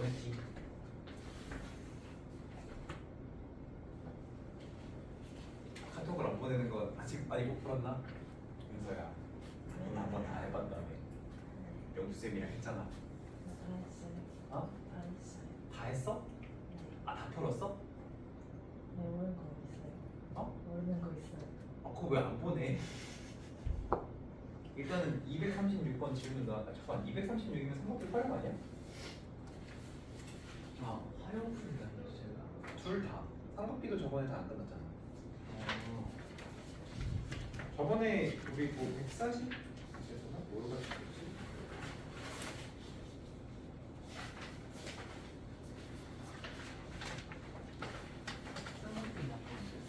보냈지. 카톡을 안 보내는 건 아직 많이 못 풀었나? 윤서야, 넌 한번 다 해봤다며. 영수쌤이랑 했잖아. 다 했어요. 어? 다 했어요. 다 했어? 네. 아, 다 풀었어? 네, 모르는 거 있어요. 어? 모르는 거 있어요. 그거 왜 안 보내? 일단은 236번 질문 나왔다. 잠깐, 236이면 삼각비 활용 아니야? 아 화용풀이 아니었어요? 둘 다. 삼각비도 저번에 다 안 끝났잖아. 어. 저번에 우리 뭐 140? 있었나? 뭐로 가르쳤지? 쌍꺼풀 나빴어요.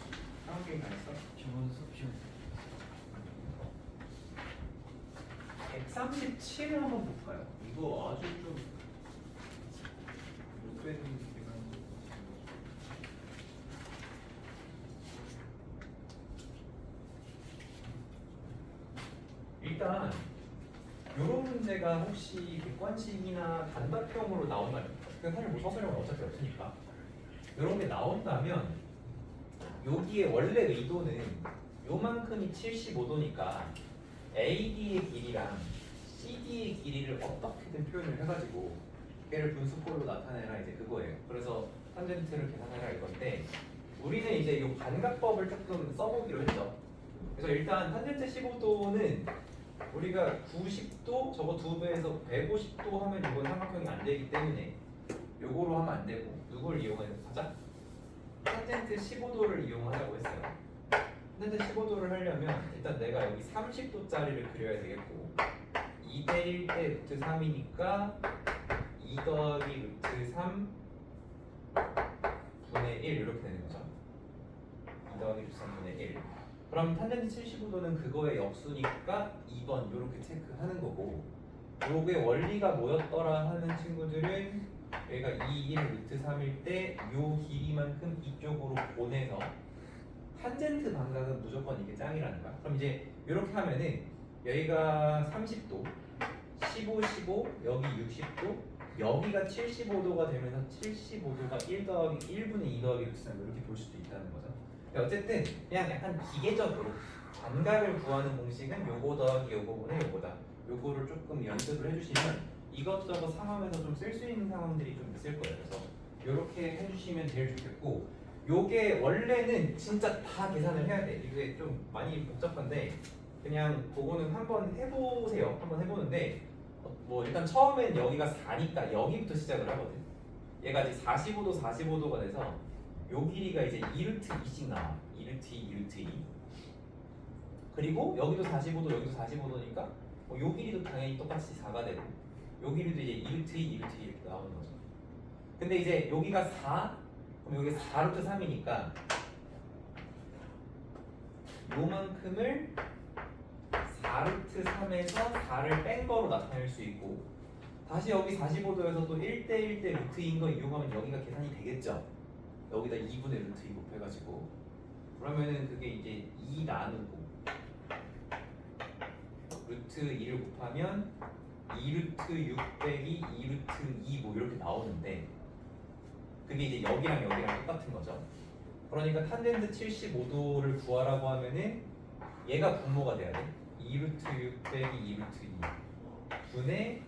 삼각비 다 했어? 저번 수업 시간 137을 한번 볼까요? 이거 아주 좀 못 빼는 기간. 일단 이런 문제가 혹시 객관식이나 단답형으로 나온다면, 그건 사실 뭐 서술형은 어차피 없으니까 이런 게 나온다면 여기에 원래 의도는 요만큼이 75도니까 AD의 길이랑 CD의 길이를 어떻게든 표현을 해가지고 걔를 분수꼴로 나타내라 이제 그거예요. 그래서 탄젠트를 계산해라 이건데 우리는 이제 이 반각법을 조금 써보기로 했죠. 그래서 일단 탄젠트 15도는 우리가 90도 저거 두 배에서 150도 하면 이건 삼각형이 안 되기 때문에 요거로 하면 안 되고 누굴 이용하자? 탄젠트 15도를 이용하자고 했어요. 탄젠트 15도를 하려면 일단 내가 여기 30도짜리를 그려야 되겠고 2대 1 대 루트 3이니까 2 더하기 루트 3 분의 1 이렇게 되는 거죠. 2 더하기 루트 3분의 1. 그럼 탄젠트 75도는 그거의 역수니까 2번 이렇게 체크하는 거고, 요게 원리가 뭐였더라 하는 친구들은 여기가 2, 1 루트 3일 때 요 길이만큼 이쪽으로 보내서 탄젠트 반각은 무조건 이게 짱이라는 거야. 그럼 이제 이렇게 하면은 여기가 30도, 15, 15, 여기 60도, 여기가 75도가 되면서 75도가 1 더하기 1분의 2 더하기 루트 3 이렇게 볼 수도 있다는 거죠. 어쨌든 그냥 약간 기계적으로 반각을 구하는 공식은 요거 더하기 요거분의 요거다. 요거를 조금 연습을 해주시면 이것저것 상황에서 좀 쓸 수 있는 상황들이 좀 있을 거예요. 그래서 요렇게 해주시면 제일 좋겠고, 요게 원래는 진짜 다 계산을 해야 돼. 이게 좀 많이 복잡한데 그냥 그거는 한번 해보세요. 한번 해보는데 뭐 일단 처음엔 여기가 4니까 여기부터 시작을 하거든. 얘가 이제 45도 45도가 돼서 요 길이가 이제 2루트 2씩 나와. 2루트 2, 2루트 2. 그리고 여기도 45도, 여기도 45도니까 요 길이도 당연히 똑같이 4가 되고 요 길이도 이제 2루트 2, 2루트 2 이렇게 나오는 거죠. 근데 이제 여기가 4, 그럼 여기 4루트 3이니까 요만큼을 4루트 3에서 4를 뺀 거로 나타낼 수 있고, 다시 여기 45도에서도 1대 1대 루트인 거 이용하면 여기가 계산이 되겠죠. 여기다 2분의 루트 2 곱해가지고 그러면은 그게 이제 2 나누고 루트 2를 곱하면 2루트 6 빼기 2루트 2 뭐 이렇게 나오는데 그게 이제 여기랑 여기랑 똑같은 거죠. 그러니까 탄젠트 75도를 구하라고 하면은 얘가 분모가 돼야 돼. 2루트 6 빼기 2루트 2 분의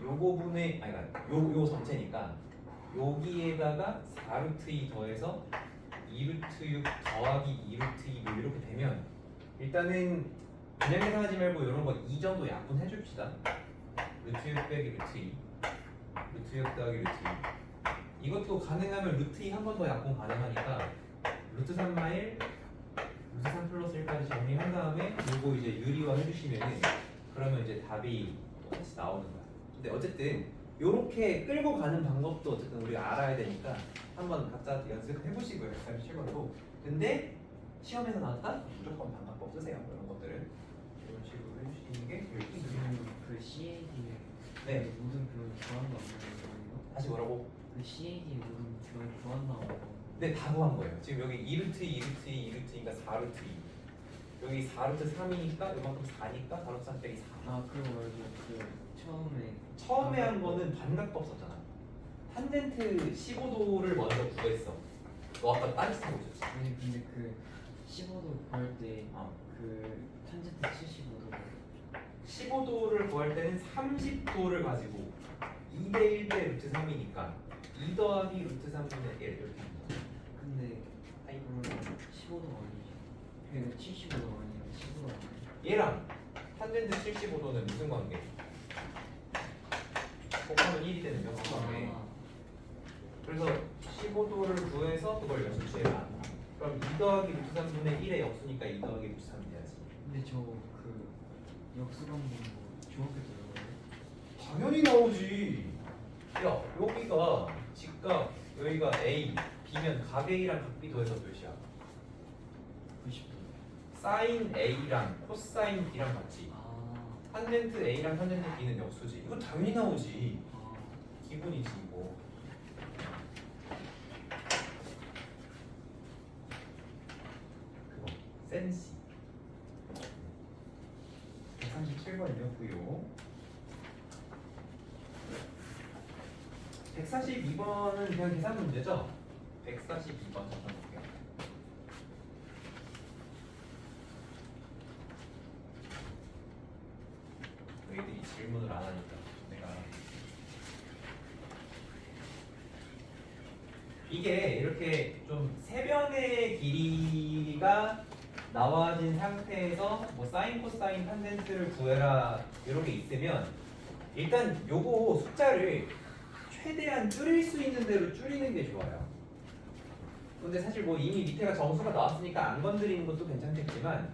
요거 분의 아니 그러니까 요 전체니까 여기에다가 4루트 2 더해서 2루트 6 더하기 2루트 2 뭐 이렇게 되면 일단은 그냥 계산하지 말고 이런 거 2 정도 약분 해줍시다. 루트 6 빼기 루트 2 루트 6 더하기 루트 2 이것도 가능하면 루트 2 한 번 더 약분 가능하니까 루트 3 마일 루트 3 플러스 1까지 정리한 다음에 요거 이제 유리화 해주시면은 그러면 이제 답이 똑같이 나오는 거야. 근데 어쨌든 요렇게 끌고 가는 방법도 어쨌든 우리가 알아야 되니까 한번 각자 연습해 보시고요. 137번도. 근데 시험에서 나왔다? 무조건 반각법 쓰세요. 이런 것들은 이런 식으로 해주시는 게 제일 좋습니다. 그 CAD에 네. 모든 그 교환 나오는 거예요? 다시 뭐라고? 그 CAD에 모든 교환 나오는 거. 네, 다 구한 거예요. 지금 여기 2루트 2, 2루트 2, 2루트니까 4루트 2. 여기 4루트 3이니까 이만큼 4니까 4루트 3 빼기 4. 아 그거 말고 그 처음에 처음에 한 거는 반각법 썼잖아. 탄젠트 15도를 먼저 구했어. 너 아까 딴짓하고 있었지? 아니 근데 그 15도 구할 때 어. 그 탄젠트 75도 15도를 구할 때는 30도를 가지고 2대 1대 루트 3이니까 2 더하기 루트 3분의 1 이렇게 합니다. 근데 그러면 15도가 아니지. 그러니까 75도가 아니라 15도가 아니야. 얘랑 탄젠트 75도는 무슨 관계? 곱하면 1이 되는 명확하게. 그래서 15도를 구해서 그걸 역수해라. 그럼 2 더하기 루트 3분의 1의 역수니까 2 더하기 루트 3 돼야지. 근데 저 그 역수관문 뭐 중학교 때 배웠는데 당연히 나오지. 야, 여기가 직각, 여기가 A, B면 각 A랑 각 B 더해서 몇이야? 90도. 사인 A랑 코사인 B랑 같지. 아, 탄젠트 A랑 탄젠트 B는 역수지. 이거 당연히 나오지. 아, 기본이지 뭐. 그거 센시 137번이었고요. 142번은 그냥 계산 문제죠? 142번 잠깐 볼게요. 너희들이 질문을 안 하니까 내가 이게 이렇게 좀 세변의 길이가 나와진 상태에서 뭐 사인 코사인 탄젠트를 구해라 이렇게 있으면 일단 요거 숫자를 최대한 줄일 수 있는 대로 줄이는 게 좋아요. 근데 사실 뭐 이미 밑에가 정수가 나왔으니까 안 건드리는 것도 괜찮겠지만,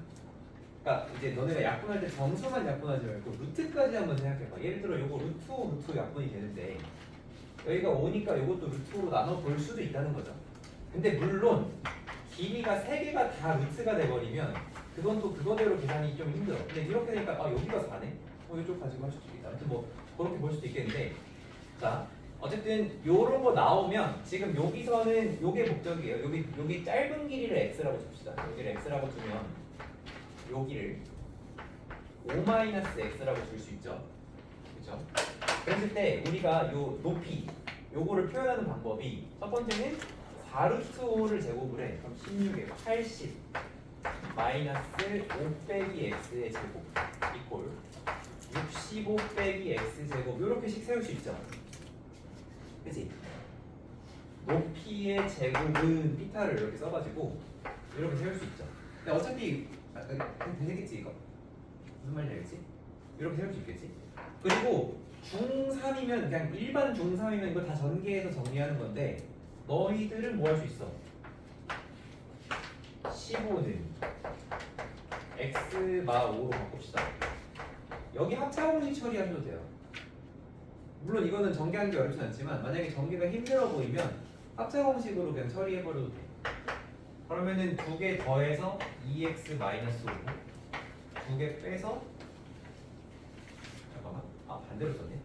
그러니까 이제 너네가 약분할 때 정수만 약분하지 말고 루트까지 한번 생각해봐. 예를 들어 요거 루트 5, 루트 약분이 되는데 여기가 5니까 요것도 루트 5로 나눠 볼 수도 있다는 거죠. 근데 물론 길이가 3개가 다 루트가 돼버리면 그건 또 그거대로 계산이 좀 힘들어. 근데 이렇게 되니까 아 여기가 4네? 이쪽 가지고 할 수도 있다. 아무튼 뭐 그렇게 볼 수도 있겠는데, 자 어쨌든 요런 거 나오면 지금 여기서는 요게 목적이에요. 여기 짧은 길이를 x라고 줍시다. 여기를 x라고 두면 여기를 5-x라고 줄 수 있죠. 그렇죠? 그랬을 때 우리가 요 높이 요거를 표현하는 방법이 첫 번째는 4루트 5를 제곱을 해. 그럼 16에 80 마이너스 5 빼기 x의 제곱 이꼴 65 빼기 x 제곱 이렇게씩 세울 수 있죠. 그치? 높이의 제곱은 피타를 이렇게 써가지고 이렇게 세울 수 있죠. 근데 어차피 되겠지 이거? 무슨 말인지 알겠지? 이렇게 세울 수 있겠지? 그리고 중3이면 그냥 일반 중3이면 이거 다 전개해서 정리하는 건데 너희들은 뭐 할 수 있어? 15는 x 마 5로 바꿉시다. 여기 합차공식 처리하셔도 돼요. 물론 이거는 전개하는 게 어렵진 않지만 만약에 전개가 힘들어 보이면 합차공식으로 그냥 처리해버려도 돼. 그러면은 2개 더해서 2x 마이너스 5고 2개 빼서 잠깐만 반대로 썼네.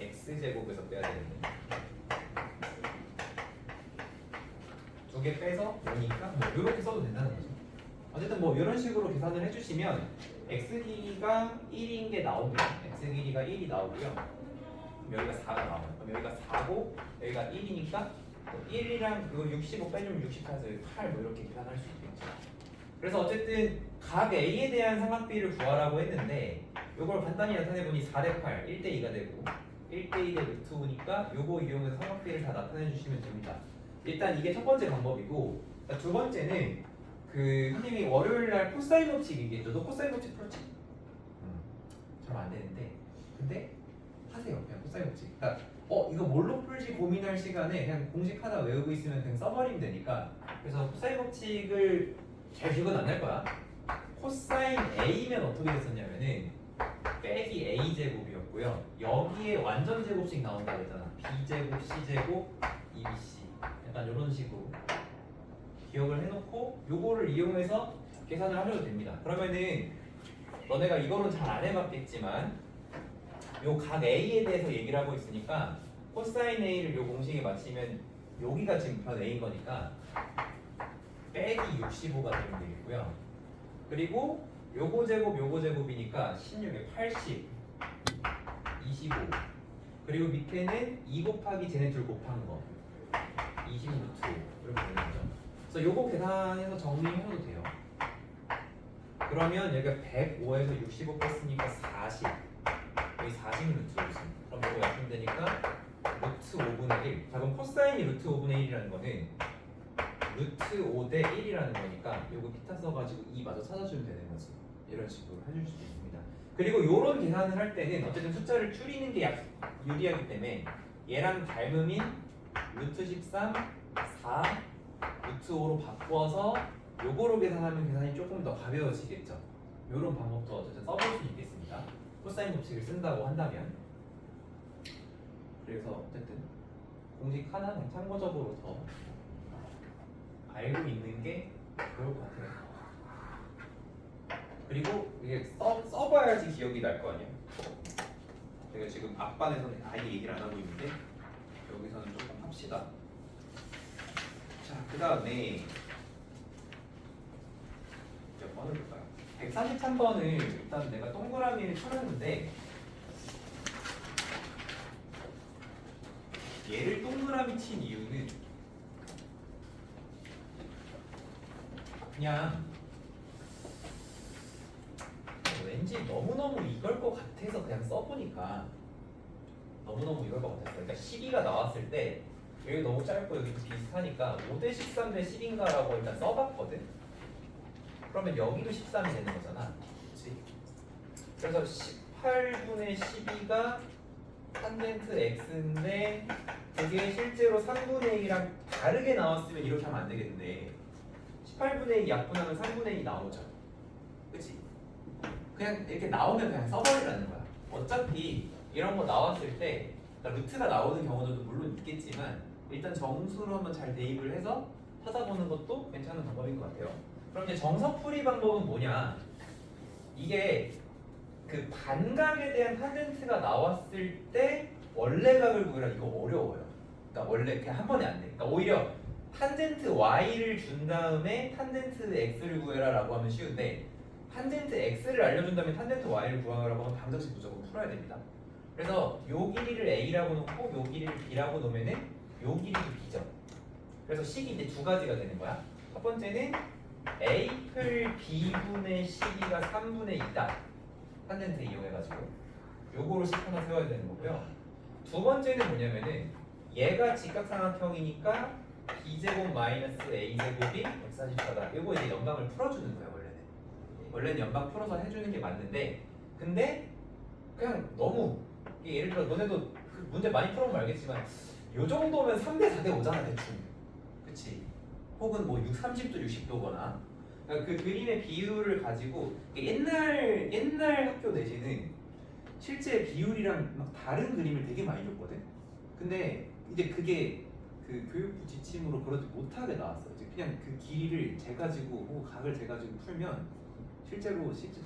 x제곱에서 빼야 되는데 2개 빼서 5니까 뭐 이렇게 써도 된다는 거죠. 어쨌든 뭐 이런 식으로 계산을 해주시면 x 길이가 1인 게 나오면 x 길이가 1이 나오고요. 그럼 여기가 4가 나와요. 그럼 여기가 4고 여기가 1이니까 1이랑 그 65 빼주면 64에서 여기 8 뭐 이렇게 계산할 수 있겠죠. 그래서 어쨌든 각 A에 대한 삼각비를 구하라고 했는데 이걸 간단히 나타내보니 4대 8, 1대 2가 되고 1대 2대 루트 5니까 요거 이용해서 삼각비를 다 나타내 주시면 됩니다. 일단 이게 첫 번째 방법이고, 두 번째는 그 선생님이 월요일날 코사인 법칙 얘기했죠. 너 코사인 법칙 풀었지? 잘 안 되는데 근데 하세요. 그냥 코사인 법칙. 그러니까 이거 뭘로 풀지 고민할 시간에 그냥 공식 하나 외우고 있으면 그냥 써버리면 되니까. 그래서 코사인 법칙을 잘 기억은 안 날 거야. 코사인 A면 어떻게 됐었냐면은 빼기 A 제곱이었고요. 여기에 완전 제곱씩 나온다고 했잖아. B 제곱, C 제곱, 2BC. 약간 이런 식으로 기억을 해놓고 요거를 이용해서 계산을 하셔도 됩니다. 그러면은 너네가 이거는 잘 안 해봤겠지만 요 각 A에 대해서 얘기를 하고 있으니까 코사인 A를 요 공식에 맞추면 여기가 지금 변 A인 거니까 빼기 65가 되면 되겠고요. 그리고 요거 제곱이니까 16에 80, 25 그리고 밑에는 2 곱하기 쟤네 둘 곱한 거 20 루트 5 이렇게 되는 거죠. 그래서 요거 계산해서 정리해도 돼요. 그러면 여기가 105에서 65 뺐으니까 40 여기 40 루트 5지. 그럼 요거 약분 되니까 루트 5분의 1. 자 그럼 코사인이 루트 5분의 1이라는 거는 루트 5 대 1이라는 거니까 요거 피타 써가지고 2 마저 찾아주면 되는 거지. 이런 식으로 해줄 수도 있습니다. 그리고 요런 계산을 할 때는 어쨌든 숫자를 줄이는 게 유리하기 때문에 얘랑 닮음인 루트 13, 4, 루트 5로 바꿔서 요거로 계산하면 계산이 조금 더 가벼워지겠죠. 요런 방법도 어쨌든 써볼 수 있겠습니다. 코사인 법칙을 쓴다고 한다면. 그래서 어쨌든 공식 하나는 참고적으로 더 알고 있는 게 좋을 것 같아요. 그리고 이게 써봐야지 기억이 날 거 아니에요. 제가 지금 앞반에서는 아예 얘기를 안 하고 있는데 여기서는 조금 합시다. 자, 그 다음에 몇 번을 볼까요? 143번을 일단 내가 동그라미를 쳐놨는데 얘를 동그라미 친 이유는 그냥 왠지 너무너무 이걸 것 같아서 그냥 써보니까 너무너무 이걸 것 같았어요. 그러니까 12가 나왔을 때 여기 너무 짧고 여기 비슷하니까 5대 13 대 10인가라고 일단 써봤거든. 그러면 여기도 13이 되는 거잖아. 그치? 그래서 18분의 12가 탄젠트 x인데 그게 실제로 3분의 1이랑 다르게 나왔으면 이렇게 하면 안 되겠는데 18분의 2 약분하면 3분의 2 나오죠. 그치? 그냥 이렇게 나오면 그냥 써버리라는 거야. 어차피 이런 거 나왔을 때 그러니까 루트가 나오는 경우도 물론 있겠지만 일단 정수로 한번 잘 대입을 해서 찾아보는 것도 괜찮은 방법인 것 같아요. 그럼 이제 정석풀이 방법은 뭐냐? 이게 그 반각에 대한 탄젠트가 나왔을 때 원래 각을 구해라 이거 어려워요. 그러니까 원래 그냥 한 번에 안 돼. 그러니까 오히려 탄젠트 y를 준 다음에 탄젠트 x를 구해라라고 하면 쉬운데 탄젠트 x를 알려준 다음에 탄젠트 y를 구하라고 하면 방정식 무조건 풀어야 됩니다. 그래서 요 길이를 a라고 놓고 요 길이를 b라고 놓으면은 요 길이도 b죠. 그래서 식이 이제 두 가지가 되는 거야. 첫 번째는 a 풀 b분의 12가 3분의 2다. 탄젠트 이용해가지고 요거로 식 하나 세워야 되는 거고요. 두 번째는 뭐냐면은 얘가 직각삼각형이니까 b제곱 마이너스 a제곱이 144다. 요거 이제 연방을 풀어주는 거예요. 원래는 연방 풀어서 해주는 게 맞는데 근데 그냥 너무 예를 들어 너네도 그 문제 많이 풀어보면 알겠지만 요 정도면 3대 4대 5잖아 대충. 그치? 혹은 뭐 30도 60도거나 그러니까 그 그림의 비율을 가지고 옛날 학교 내지는 실제 비율이랑 막 다른 그림을 되게 많이 줬거든. 근데 이제 그게 그 교육부 지침으로 그러지 못하게 나왔어. 이제 그냥 그 길이를 재가지고 혹은 각을 재가지고 풀면 실제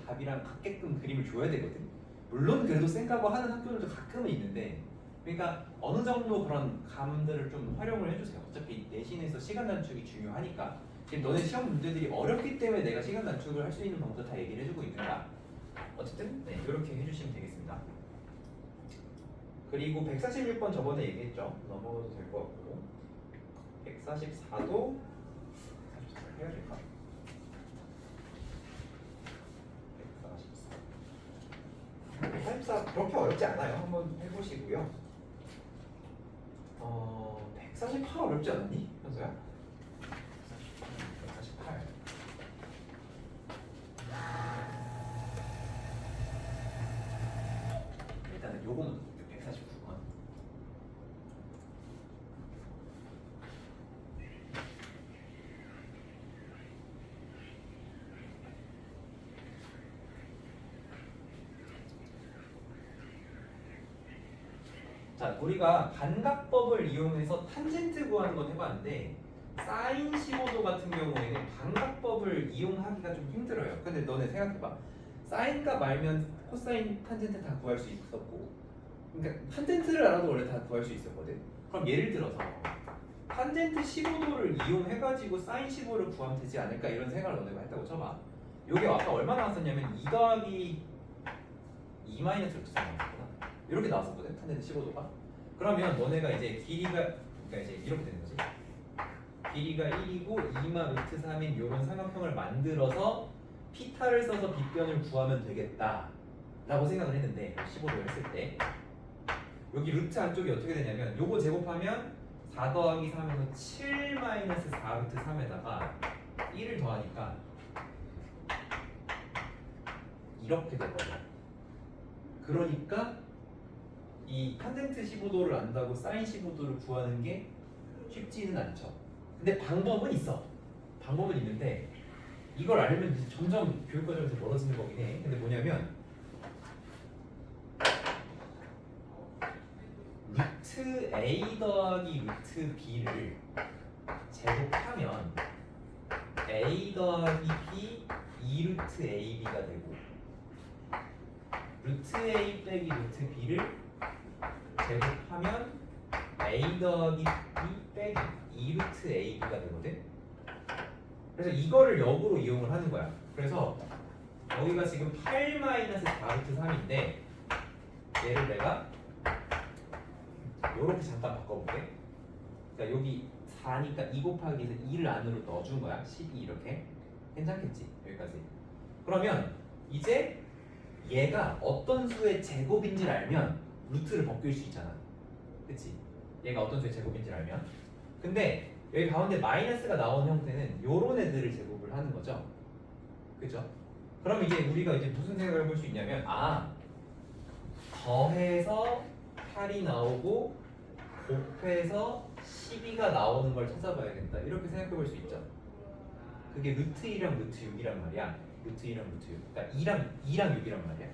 답이랑 같게끔 그림을 줘야 되거든. 물론 그래도 쌩까고 하는 학교들도 가끔은 있는데 그러니까 어느 정도 그런 감들을 좀 활용을 해주세요. 어차피 내신에서 시간 단축이 중요하니까 지금 너네 시험 문제들이 어렵기 때문에 내가 시간 단축을 할 수 있는 방법도 다 얘기를 해주고 있는가. 어쨌든 네, 이렇게 해주시면 되겠습니다. 그리고 146번 저번에 얘기했죠. 넘어가도 될 것 같고 144도 144 해야 될까? 144 그렇게 어렵지 않아요. 한번 해보시고요. 148 어렵지 않았니? 현서야? 148 일단은 요거는 149번 자, 우리가 반각법을 이용해서 탄젠트 구하는 건 해봤는데 사인 15도 같은 경우에는 반각법을 이용하기가 좀 힘들어요. 근데 너네 생각해봐. 사인과 말면 코사인 탄젠트 다 구할 수 있었고 그러니까 탄젠트를 알아도 원래 다 구할 수 있었거든. 그럼 예를 들어서 탄젠트 15도를 이용해가지고 사인 15를 구하면 되지 않을까 이런 생각을 너네가 했다고 쳐봐. 요게 아까 얼마 나왔었냐면 2 더하기 2 마이너스 이렇게 나왔었구나. 이렇게 나왔었거든 탄젠트 15도가. 그러면 너네가 이제 길이가 그러니까 이제 이렇게 되는 거지. 길이가 1이고 2마 루트 3인 이런 삼각형을 만들어서 피타를 써서 빗변을 구하면 되겠다 라고 생각을 했는데 15도 했을 때 여기 루트 안쪽이 어떻게 되냐면 요거 제곱하면 4 더하기 3에서 7 마이너스 4 루트 3에다가 1을 더하니까 이렇게 되거든. 그러니까 이 탄젠트 15도를 안다고 사인 15도를 구하는 게 쉽지는 않죠. 근데 방법은 있어. 방법은 있는데 이걸 알면 이제 점점 교육 과정에서 멀어지는 거긴 해. 근데 뭐냐면 루트 A 더하기 루트 B를 제곱하면 A 더하기 B 2루트 AB가 되고 루트 A 빼기 루트 B를 제곱하면 A 더하기 B 빼기 2루트 AB가 되거든. 그래서 이거를 역으로 이용을 하는 거야. 그래서 여기가 지금 8 마이너스 4 루트 3인데 얘를 내가 요렇게 잠깐 바꿔볼게. 그러니까 여기 4니까 2 곱하기에서 2를 안으로 넣어준 거야. 12 이렇게. 괜찮겠지? 여기까지. 그러면 이제 얘가 어떤 수의 제곱인지를 알면 루트를 벗길 수 있잖아. 그치? 얘가 어떤 수의 제곱인지를 알면. 근데 여기 가운데 마이너스가 나오는 형태는 요런 애들을 제곱을 하는 거죠. 그죠? 그럼 이제 우리가 이제 무슨 생각을 해볼 수 있냐면 더해서 8이 나오고 곱해서 12가 나오는 걸 찾아봐야겠다. 이렇게 생각해 볼 수 있죠. 그게 루트 2랑 루트 6이란 말이야. 루트 2랑 루트 6. 그러니까 2랑 6이란 말이야.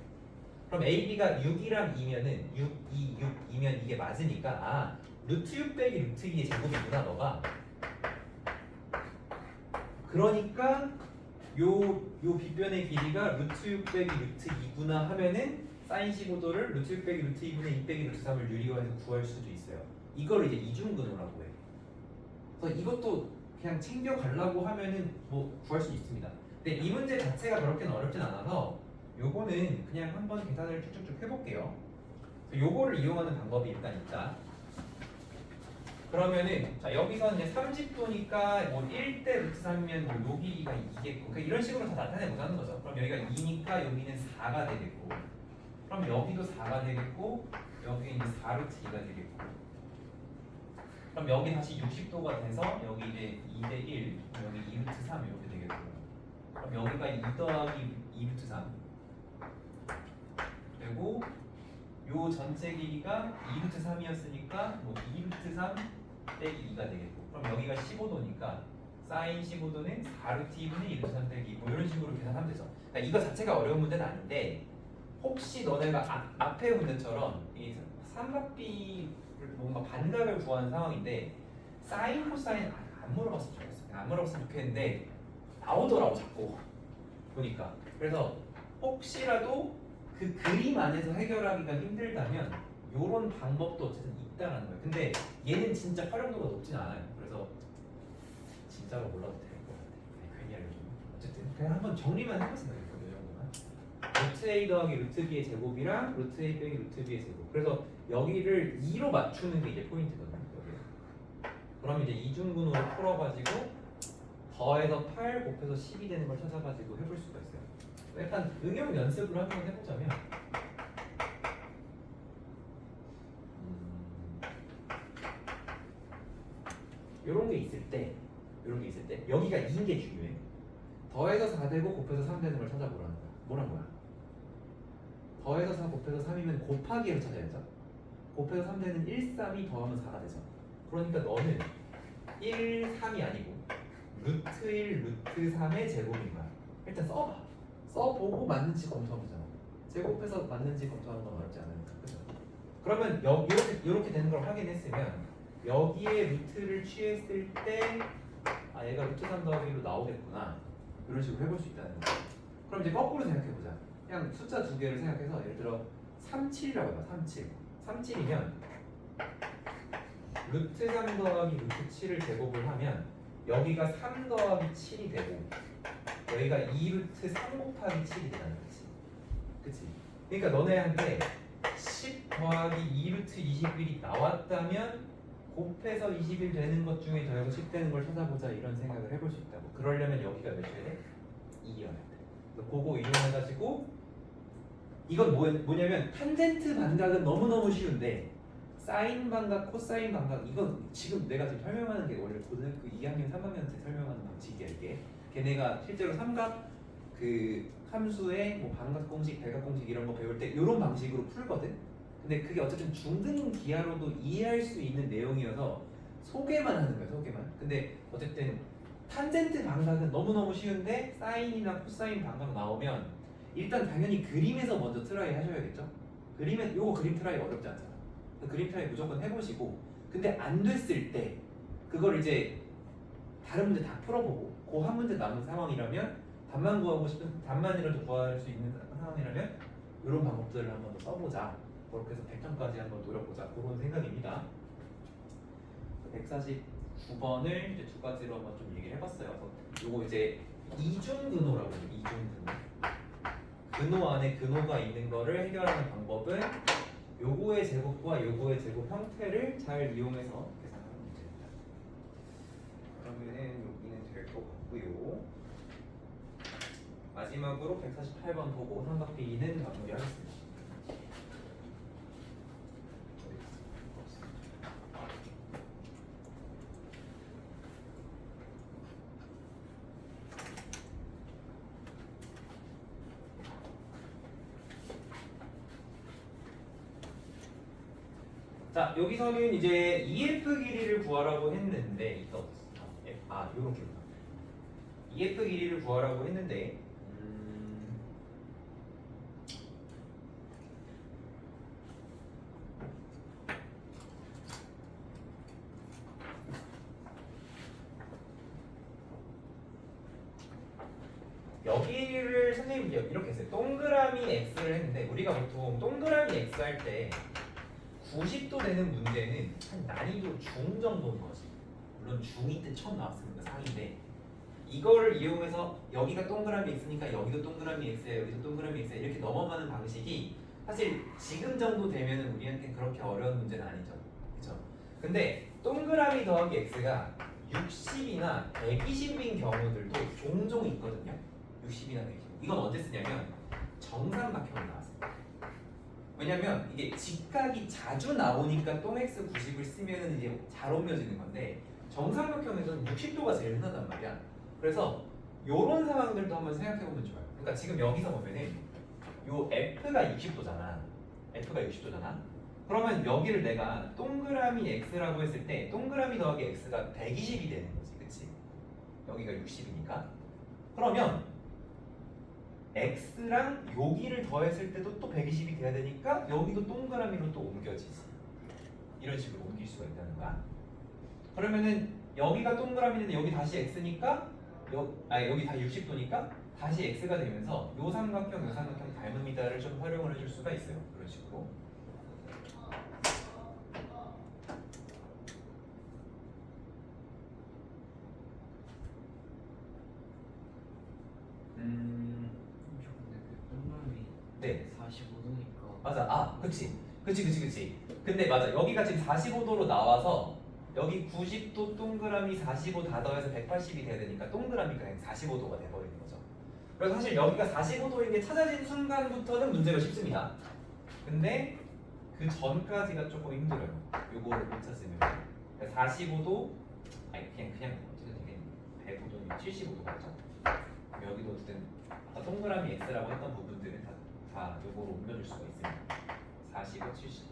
그럼 AB가 6이랑 2면은 6, 2, 6이면 이게 맞으니까 루트 6 빼기 루트 2의 제곱이구나 너가. 그러니까 요 빗변의 길이가 루트 6 빼기 루트 2구나 하면은 사인 15도를 루트 6 빼기 루트 2분의 2 빼기 루트 3을 유리화해서 구할 수도 있어요. 이거를 이제 이중근호라고 해. 그래서 이것도 그냥 챙겨가려고 하면은 뭐 구할 수 있습니다. 근데 이 문제 자체가 그렇게는 어렵진 않아서 요거는 그냥 한번 계산을 쭉쭉쭉 해볼게요. 요거를 이용하는 방법이 일단 있다. 그러면은 자 여기서 이제 30도니까 뭐 1대 루트 3이면 뭐 요 길이가 2겠고 그러니까 이런 식으로 다 나타내 보자는 거죠. 그럼 여기가 2니까 여기는 4가 되겠고 그럼 여기도 4가 되겠고 여기 이제 4 루트 2가 되겠고 그럼 여기 다시 60도가 돼서 여기 이제 2대 1 여기 2 루트 3 이렇게 되겠고 그럼 여기가 2 더하기 2 루트 3 그리고 요 전체 길이가 2 루트 3이었으니까 뭐 2 루트 3 빼기 2가 되겠고 그럼 여기가 15도니까 사인 15도는 4 루트 2분의 2 루트 3 빼기 2 뭐 이런 식으로 계산하면 되죠. 그러니까 이거 자체가 어려운 문제는 아닌데 혹시 너네가 앞에 문제처럼 이 삼각비를 뭔가 반각을 구하는 상황인데 사인 코사인 안 물어봤으면 좋겠어. 안 물어봤으면 좋겠는데 나오더라고 자꾸 보니까. 그래서 혹시라도 그 그림 안에서 해결하기가 힘들다면 이런 방법도 어쨌든 있다라는 거예요. 근데 얘는 진짜 활용도가 높진 않아요. 그래서 진짜로 몰라도 될 것 같아. 괜히 알려주면. 어쨌든 그냥 한번 정리만 해봤으면 좋겠어요. 이 정도만. 루트 A 더하기 루트 B의 제곱이랑 루트 A 빼기 루트 B의 제곱. 그래서 여기를 2로 맞추는 게 이제 포인트거든요. 여기. 그럼 이제 이중근호를 풀어가지고 더해서 8 곱해서 10이 되는 걸 찾아가지고 해볼 수가 있어요. 약간 응용 연습을 한번 해보자면 이런 게 있을 때 여기가 2인 게 중요해. 더해서 4 되고 곱해서 3 되는 걸 찾아보라는 거야. 뭐란 거야? 더해서 4 곱해서 3이면 곱하기로 찾아야죠. 곱해서 3 되는 1, 3이 더하면 4가 되죠. 그러니까 너는 1, 3이 아니고 루트 1, 루트 3의 제곱인 거야. 일단 써봐. 써보고 맞는지 검토해보자. 제곱해서 맞는지 검토하는 건 어렵지 않으니까. 그죠? 그러면 이렇게 되는 걸 확인했으면 여기에 루트를 취했을 때 얘가 루트 3 더하기로 나오겠구나. 이런 식으로 해볼 수 있다는 거야. 그럼 이제 거꾸로 생각해보자. 그냥 숫자 두 개를 생각해서 예를 들어 37이라고 해봐. 37. 37이면 루트 3 더하기 루트 7을 제곱을 하면 여기가 3 더하기 7이 되고 여기가 2루트 3 곱하기 7이 되잖아. 그치? 그치? 그러니까 너네한테 10 더하기 2루트 21이 나왔다면 곱해서 20일 되는 것 중에 더해서 10 되는 걸 찾아보자 이런 생각을 해볼 수 있다고. 그러려면 여기가 몇이어야 돼? 2여야 돼. 그래서 그거 이용해가지고 이건 뭐냐면 탄젠트 반각은 너무너무 쉬운데 사인 반각, 코사인 반각 이건 지금 내가 지금 설명하는 게 원래 고등학교 2학년, 3학년 때 설명하는 방식이야 이게. 걔네가 실제로 삼각 그 함수의 뭐 반각 공식, 대각 공식 이런 거 배울 때 이런 방식으로 풀거든. 근데 그게 어쨌든 중등 기하로도 이해할 수 있는 내용이어서 소개만 하는 거야, 소개만. 근데 어쨌든 탄젠트 반각은 너무너무 쉬운데 사인이나 코사인 반각 나오면 일단 당연히 그림에서 먼저 트라이 하셔야겠죠. 요거 그림 트라이 어렵지 않잖아. 그 그림 트라이 무조건 해보시고, 근데 안 됐을 때 그걸 이제 다른 문제 다 풀어보고 그 한 문제 남은 상황이라면 답만 구하고 싶은 답만이라도 구할 수 있는 상황이라면 이런 방법들을 한번 더 써보자. 그렇게 해서 100점까지 한번 노려보자. 그런 생각입니다. 149번을 이제 두 가지로 한번 좀 얘기를 해봤어요. 그래서 요거 이제 이중근호라고 해요. 이중근호. 근호 안에 근호가 있는 거를 해결하는 방법은 요거의 제곱과 요거의 제곱 형태를 잘 이용해서 계산하는 문제입니다. 그러면은 여기는 될 것 같고요. 마지막으로 148번 보고 삼각비는 마무리하겠습니다. 자, 여기서는 이제 EF 길이를 구하라고 했는데 이거 어딨어? 요렇게구나. EF 길이를 구하라고 했는데 여기를 선생님이 이렇게 했어요. 동그라미 x를 했는데 우리가 보통 동그라미 x 할 때 90도 되는 문제는 한 난이도 중 정도인 거지. 물론 중이 때 처음 나왔으니까 상인데 이거를 이용해서 여기가 동그라미 x니까 여기도 동그라미 x야, 여기도 동그라미 x야 이렇게 넘어가는 방식이 사실 지금 정도 되면은 우리한테 그렇게 어려운 문제는 아니죠. 그렇죠? 근데 동그라미 더하기 x가 60이나 120인 경우들도 종종 있거든요. 60이나 120. 이건 언제 쓰냐면 정삼각형이 나왔어요. 왜냐면 이게 직각이 자주 나오니까 똥x 90을 쓰면은 이제 잘 옮겨지는 건데 정삼각형에서는 60도가 제일 흔하단 말이야. 그래서 요런 상황들도 한번 생각해 보면 좋아요. 그러니까 지금 여기서 보면은 요 f가 60도잖아. f가 60도잖아. 그러면 여기를 내가 동그라미 x라고 했을 때 동그라미 더하기 x가 120이 되는 거지. 그치? 여기가 60이니까. 그러면 x랑 여기를 더했을 때도 또 120이 돼야 되니까 여기도 동그라미로 또 옮겨지지. 이런 식으로 옮길 수가 있다는 거야. 그러면은 여기가 동그라미인데 여기 다시 x니까 여기 다 60도니까 다시 x가 되면서 요 삼각형 닮음이다를 좀 활용을 해줄 수가 있어요. 그런 식으로. 네. 45도니까. 맞아. 그치. 근데 맞아. 여기가 지금 45도로 나와서 여기 90도 동그라미 45 다 더해서 180이 돼야 되니까 동그라미가 그냥 45도가 돼버리는 거죠. 그래서 사실 여기가 45도인 게 찾아진 순간부터는 문제가 쉽습니다. 근데 그 전까지가 조금 힘들어요. 요거를 못 찾으면. 45도 그냥 어쨌든 되게 105도니 75도 맞죠? 여기도 어쨌든 동그라미 x라고 했던 부분들은 다 요거로 옮겨줄 수가 있습니다. 45, 70,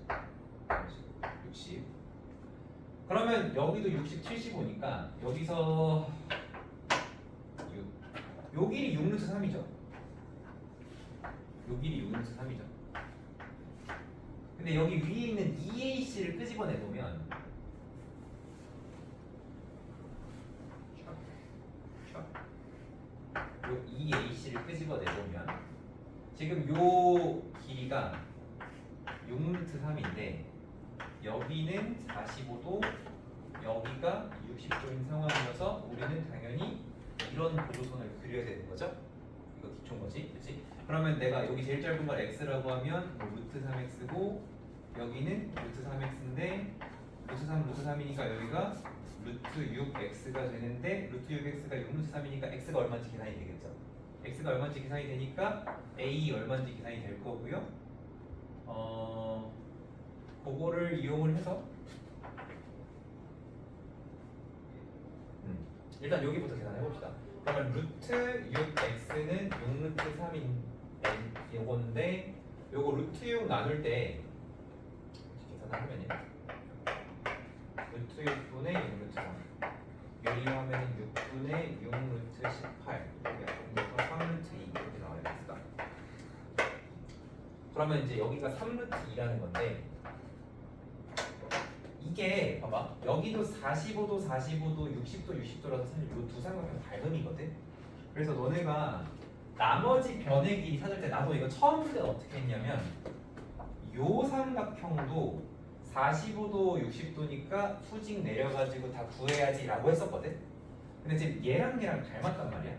60. 그러면 여기도 60, 75니까 여기서 요 길이 6루트 3이죠. 요 길이 6루트 3이죠. 근데 여기 위에 있는 EAC를 끄집어내 보면 요 EAC를 끄집어내 보면 지금 요 길이가 6루트 3인데 여기는 45도, 여기가 60도인 상황이어서 우리는 당연히 이런 고도선을 그려야 되는 거죠. 이거 기초인 거지, 그렇지? 그러면 내가 여기 제일 짧은 걸 x라고 하면 뭐 루트 3x고 여기는 루트 3x인데 루트 3 루트 3이니까 여기가 루트 6x가 되는데 루트 6x가 6 루트 3이니까 x가 얼마인지 계산이 되겠죠. x가 얼마인지 계산이 되니까 a 얼마인지 계산이 될 거고요. 그거를 이용을 해서 일단 여기부터 계산해 봅시다. 그러면 루트 6x는 6 루트 3인 요건데 요거 루트 6 나눌 때 계산을 하면은 루트 6분의 6 루트 3 요리하면은 6분의 6 루트 18 여기가 3 루트 2 이렇게 나와야겠다. 그러면 이제 여기가 3 루트 2라는 건데 이게 봐봐 여기도 45도 45도 60도 60도라서 사실 이 두 삼각형 닮음이거든. 그래서 너네가 나머지 변의 길이 찾을 때 나도 이거 처음 볼 때 어떻게 했냐면 요 삼각형도 45도 60도니까 수직 내려가지고 다 구해야지 라고 했었거든. 근데 지금 얘랑 닮았단 말이야.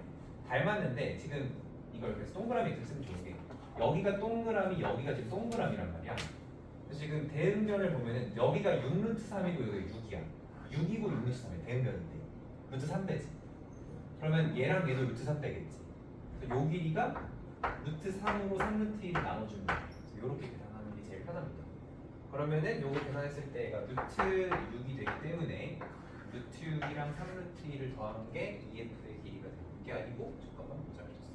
닮았는데 지금 이걸 그래서 동그라미 이렇게 쓰면 좋은 게 여기가 동그라미 여기가 지금 동그라미란 말이야. 지금 대응변을 보면은 여기가 6 루트 3이고 여기가 6이야. 6이고 6 루트 3이야. 대응변인데 루트 3 빼지. 그러면 얘랑 얘도 루트 3 빼겠지. 그래서 요 길이가 루트 3으로 3 루트 1을 나눠주면 돼. 이렇게 계산하는 게 제일 편합니다. 그러면은 요거 계산했을 때가 루트 6이 되기 때문에 루트 6이랑 3 루트 1을 더하는 게 2f의 길이가 되고 이게 아니고 잠깐만 잘못했어.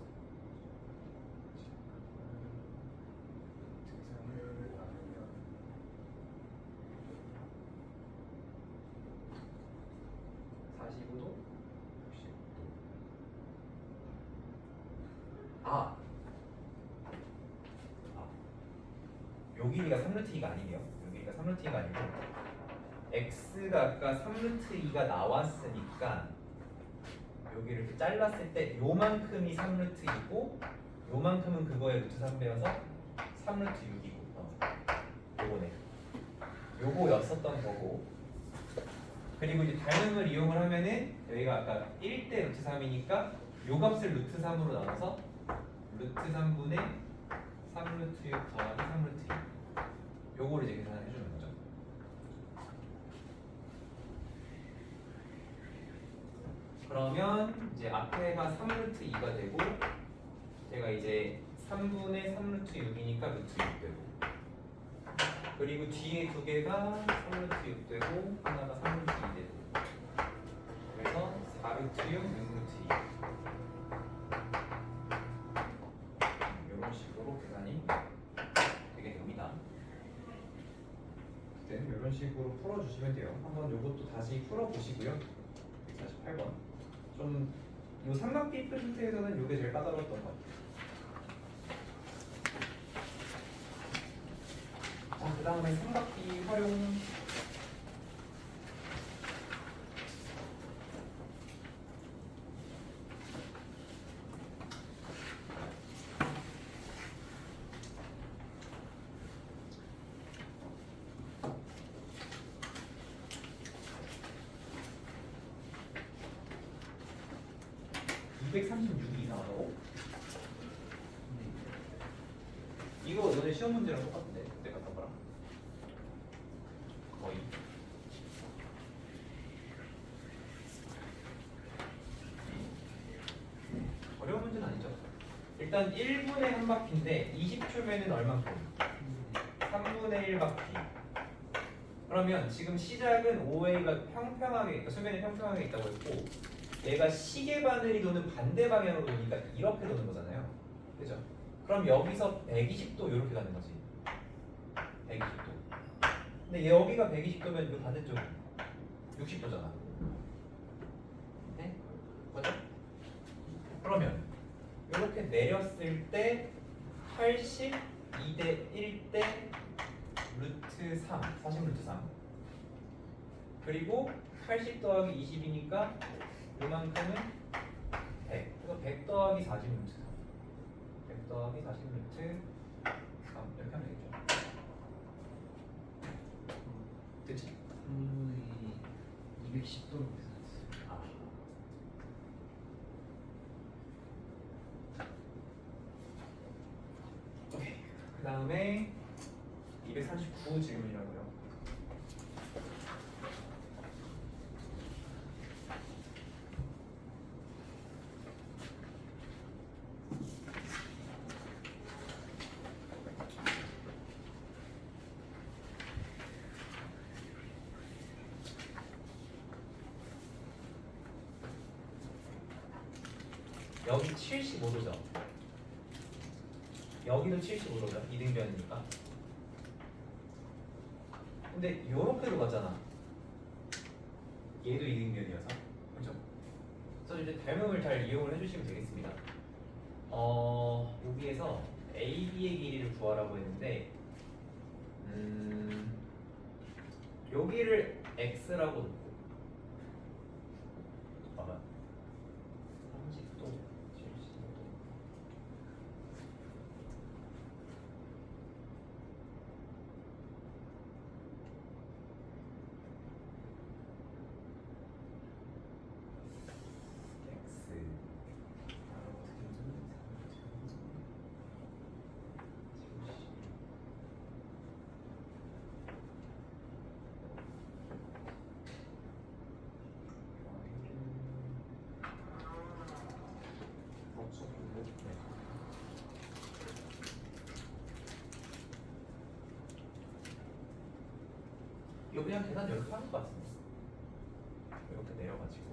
요 길이가 3루트 2가 아니네요. 요 길이가 3루트 2가 아니고 x가 아까 3루트 2가 나왔으니까 여기를 이렇게 잘랐을 때 요만큼이 3루트 2고 요만큼은 그거에 루트 3 배워서 3루트 6이고 요거네. 요거였었던 거고 그리고 이제 닮음을 이용을 하면은 여기가 아까 1대 루트 3이니까 요 값을 루트 3으로 나눠서 루트 3분의 3루트 6 더하기 3루트 2 요거를 이제 계산을 해주는 거죠. 그러면 이제 앞에가 3루트 2가 되고 제가 이제 3분의 3루트 6이니까 루트 6 되고 그리고 뒤에 두 개가 3루트 6 되고 하나가 3루트 2 되고 그래서 4루트 6, 6루트 2 이런 식으로 계산이 되게 됩니다. 이런 식으로 풀어주시면 돼요. 한번 이것도 다시 풀어보시고요. 148번 좀 이 삼각비 풀 상태에서는 이게 제일 까다로웠던 것 같아요. 자, 그 다음에 삼각비 활용 이상하다고? 이거 너네 시험 문제랑 똑같은데 내가 갔던 거랑 거의 어려운 문제는 아니죠. 일단 1분의 한 바퀴인데 20초면은 얼만큼? 3분의 1 바퀴. 그러면 지금 시작은 OA가 평평하게 그러니까 수면이 평평하게 있다고 했고 얘가 시계 바늘이 도는 반대 방향으로 도니까 이렇게 도는 거잖아요. 그죠? 그럼 여기서 120도 이렇게 가는 거지. 120도. 근데 여기가 120도면 이 반대쪽은 60도잖아. 네? 맞죠? 그러면 이렇게 내렸을 때 82대 1대 루트 3, 40 루트 3 그리고 80 더하기 20이니까 이만큼은 100 그래서 100 더하기 40 루트 3 100 더하기 40 루트 3 이렇게 하면 되겠죠. 됐지? 3분의 210도로 계산했어요. 아. 오케이. 그 다음에 239 질문이라고요. 여기 75도죠. 여기도 75도죠. 이등변이니까. 근데 요렇게로 가잖아. 얘도 이등변이어서. 그죠? 그래서 이제 닮음을 잘 이용을 해주시면 되겠습니다. 여기에서 AB의 길이를 구하라고 했는데 여기를 X라고 놓고 봐봐. 30도, 75도. X. 이거 그냥 계산 이렇게 하는 것 같습니다. 이렇게 내려가지고.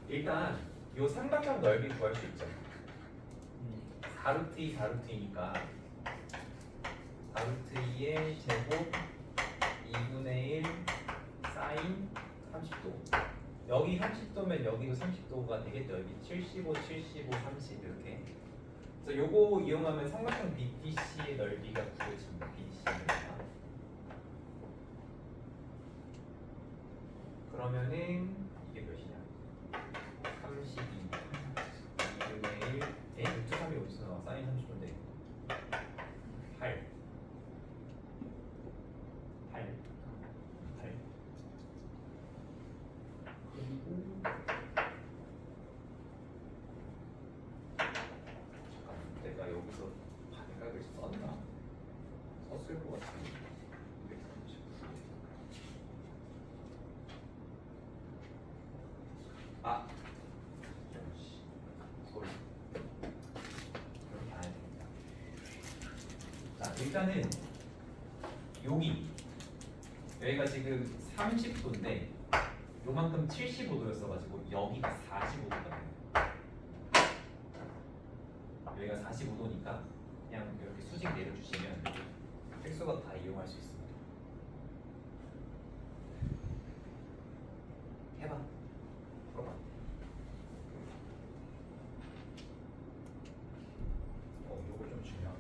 일단 요 삼각형 넓이 구할 수 있죠. 4루트 2, 4루트이니까 4루트 2의 제곱 2분의 1 사인 30도. 여기 30도면 여기도 30도가 되겠죠. 여기 75, 75, 30 이렇게. 그래서 요거 이용하면 삼각형 BTC의 넓이가 구해집니다. BTC의 넓이가. 그러면은 이게 몇이냐? 32 2분의 1 루트 3이 어디서 나와? 사인 30도인데 8 그리고 잠깐 내가 여기서 반각을 썼나? 썼을 것 같은데 239 아! 역시 소리 이렇게 안 해야 됩니다. 자 일단은 여기가 지금 30도인데 요만큼 75도였어가지고 여기가 45도가 돼요. 여기가 45도니까 그냥 이렇게 수직 내려주시면 필수가 다 이용할 수 있습니다. 해봐. 풀어봐. 요거 좀 중요하고.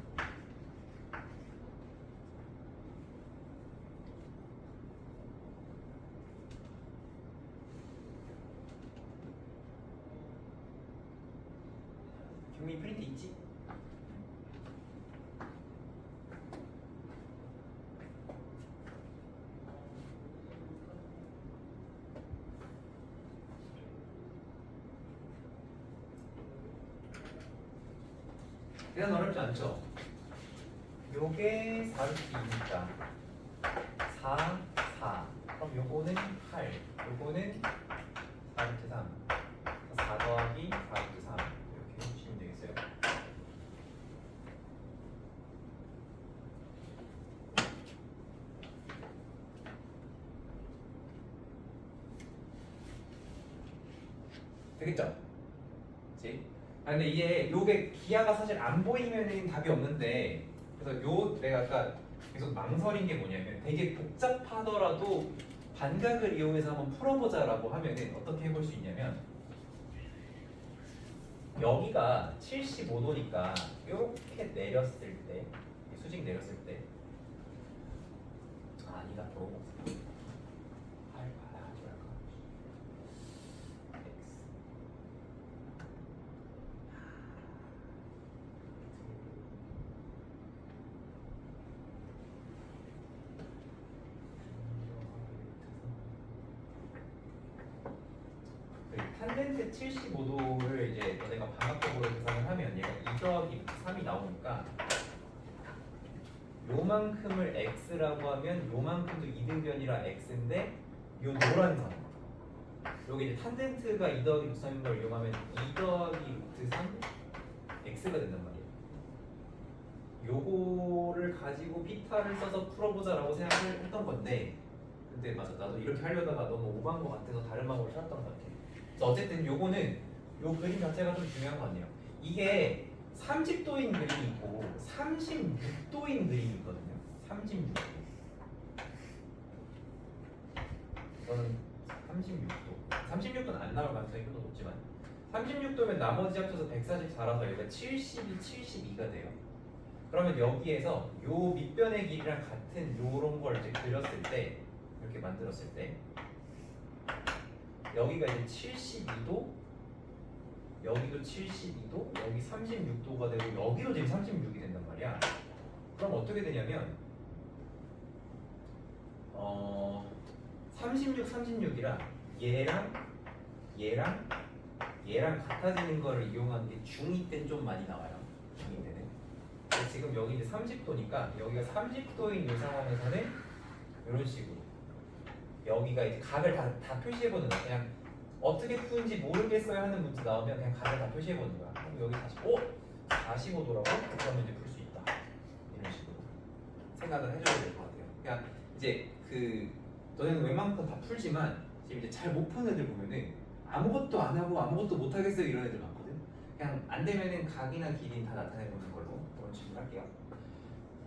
경민 프린트 있지? 계산 어렵지 않죠? 요게 4루트이니까 4, 4 그럼 요거는 8 요거는 4루트 3 4 더하기 4루트 3 이렇게 해주시면 되겠어요. 되겠죠? 그치? 아 근데 이게 요게 기하가 사실 안 보이면은 답이 없는데 그래서 내가 아까 계속 망설인 게 뭐냐면 되게 복잡하더라도 반각을 이용해서 한번 풀어보자라고 하면은 어떻게 해볼 수 있냐면 여기가 75도니까 이렇게 내렸을 때 수직 내렸을 때 아니다 그런 거 없어. 하지 말까. X 탄젠트 탄젠트 75도를 이제 너네가 반각적으로 계산을 하면 얘가 2 더하기 3이 나오니까 요만큼을 x라고 하면 요만큼도 이등변이라 x인데 요 노란 선 여기 이제 탄젠트가 2 더하기 3인 걸 이용하면 2 더하기 3 x가 된단 말이에요. 요거를 가지고 피타를 써서 풀어보자라고 생각을 했던 건데 근데 맞아 나도 이렇게 하려다가 너무 오버한 것 같아서 다른 방법을 찾았던 것 같아. 그래서 어쨌든 요거는 요 그림 자체가 좀 중요한 것 같네요. 이게 30도인 그림이 있고 36도인 그림이 있거든요. 36도. 이거는 36도. 36도는 안 나올 가능성이 좀 더 높지만 36도면 나머지 합쳐서 144라서 여기가 72가 돼요. 그러면 여기에서 요 밑변의 길이랑 같은 요런 걸 이제 그렸을 때 이렇게 만들었을 때 여기가 이제 72도 여기도 72도 여기 36도가 되고 여기도 지금 36이 된단 말이야. 그럼 어떻게 되냐면 36이랑 얘랑 같아지는 거를 이용하는 게 중2 때는 좀 많이 나와요. 중2 때는. 근데 지금 여기 이제 30도니까 여기가 30도인 이 상황에서는 이런 식으로 여기가 이제 각을 다 표시해보는 거야. 그냥 어떻게 푸는지 모르겠어요 하는 문제 나오면 그냥 각을 다 표시해보는 거야. 그럼 여기 45도라고? 그러면 이제 풀 수 있다. 이런 식으로 생각을 해줘야 될 것 같아요. 그냥 이제 너네는 웬만큼 다 풀지만 지금 이제 잘 못 푸는 애들 보면은 아무것도 안 하고 아무것도 못 하겠어요 이런 애들 많거든. 그냥 안 되면은 각이나 길이 다 나타내보는 걸로 그런 질문 할게요.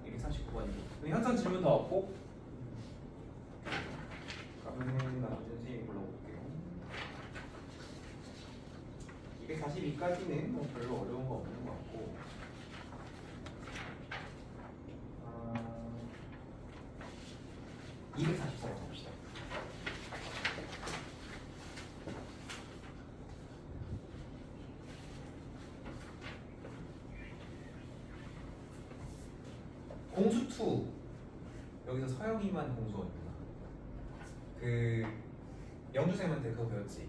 239번이고 현상 질문 더 없고 그러면은 나머지 선생님이 골라볼게요. 242까지는 뭐 별로 어려운 거 없는 것 같고 244번 봅시다. 공수2 여기서 서영이만 공수원이구나. 영주쌤한테 그거 배웠지?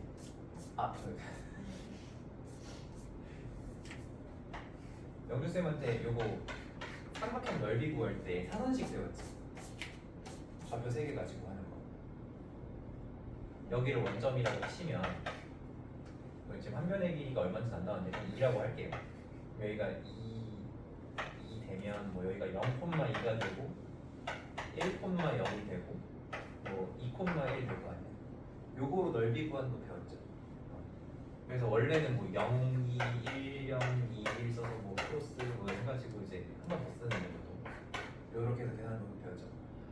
영주쌤한테 요거 삼각형 넓이 구할 때 사선식 배웠지? 좌표 3개 가지고 하는 거. 여기를 원점이라고 치면 지금 한 변의 길이가 얼마인지 안 나왔는데 2라고 할게요. 여기가 2 되면 뭐 여기가 0,2가 되고 1,0이 되고 뭐 2,1 될 거 아니야. 요거 넓이 구하는 거 배웠죠. 그래서 원래는 뭐 0, 2, 1, 0, 2, 1 써서 뭐 크로스 뭐 해가지고 이제 한 번 더 쓰는 것도 요렇게 해서 계산하는 거 배웠죠.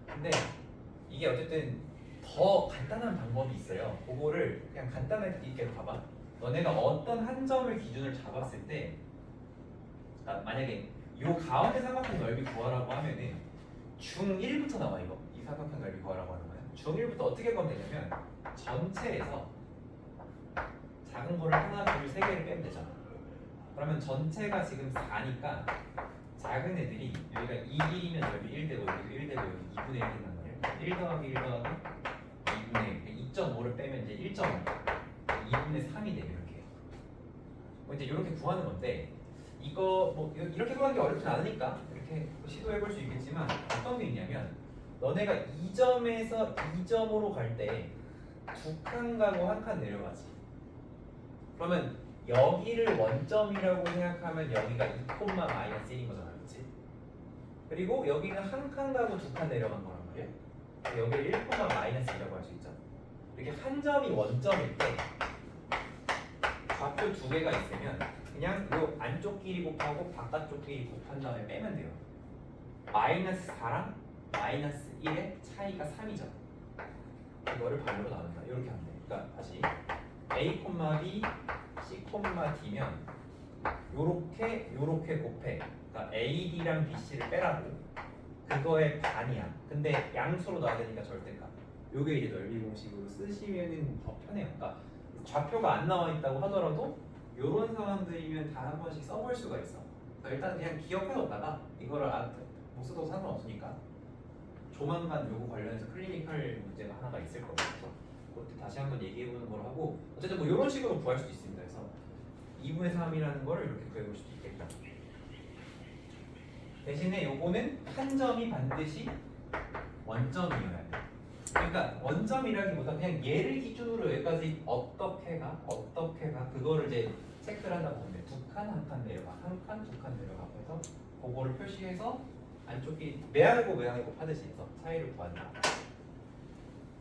근데 이게 어쨌든 더 간단한 방법이 있어요. 그거를 그냥 간단하게 봐봐. 너네가 어떤 한 점을 기준을 잡았을 때 만약에 요 가운데 삼각형 넓이 구하라고 하면은 중1부터 나와 이거. 이 삼각형 넓이 구하라고 하는 거야. 중1부터 어떻게 구하면 되냐면 전체에서 작은 거를 하나, 둘, 세 개를 빼면 되잖아. 그러면 전체가 지금 4니까 작은 애들이 여기가 2길이면 넓이 1 되고 여기도 1 되고 여기 2분의 1 된단 말이야. 1 더하기 1 더하기 2분의 1, 2.5를 빼면 이제 1.5 2분의 3이 돼 이렇게. 이제 이렇게 구하는 건데 이거 뭐 이렇게 구하는 게 어렵진 않으니까 이렇게 시도해볼 수 있겠지만 어떤 게 있냐면 너네가 2점에서 2점으로 갈 때 2칸 가고 1칸 내려가지. 그러면 여기를 원점이라고 생각하면 여기가 2,-1인 거잖아, 그렇지? 그리고 여기는 1칸 가고 2칸 내려간 거란 말이야. 여기를 1,-1이라고 할 수 있잖아. 이렇게 한 점이 원점일 때 좌표 2개가 있으면 그냥 요 안쪽 길이 곱하고 바깥쪽 길이 곱한 다음에 빼면 돼요. -4랑 -1의 차이가 3이죠. 이거를 반으로 나눈다. 이렇게 하면 돼. 그러니까 다시 A, B, C, D면 요렇게 곱해. 그러니까 A, D랑 B, C를 빼라고. 그거의 반이야. 근데 양수로 놔야 되니까 절대값. 요게 이제 넓이 공식으로 쓰시면은 더 편해요. 그러니까 좌표가 안 나와 있다고 하더라도 요런 상황들이면 다 한 번씩 써볼 수가 있어. 일단 그냥 기억해뒀다가 이거를 못 써도 상관없으니까 조만간 요거 관련해서 클리니컬 문제가 하나가 있을 거예요. 그것도 다시 한번 얘기해보는 걸 하고 어쨌든 뭐 이런 식으로 구할 수도 있습니다. 그래서 2분의 3이라는 걸 이렇게 구해볼 수도 있겠다. 대신에 요거는 한 점이 반드시 원점이어야 돼. 그러니까 원점이라기보다 그냥 얘를 기준으로 여기까지 어떻게 가 그거를 이제 체크를 한다 보면 돼. 두 칸 한 칸 내려가, 한 칸 두 칸 내려가. 그래서 그거를 표시해서 안쪽이 매항이고 하듯이 해서 차이를 구한다.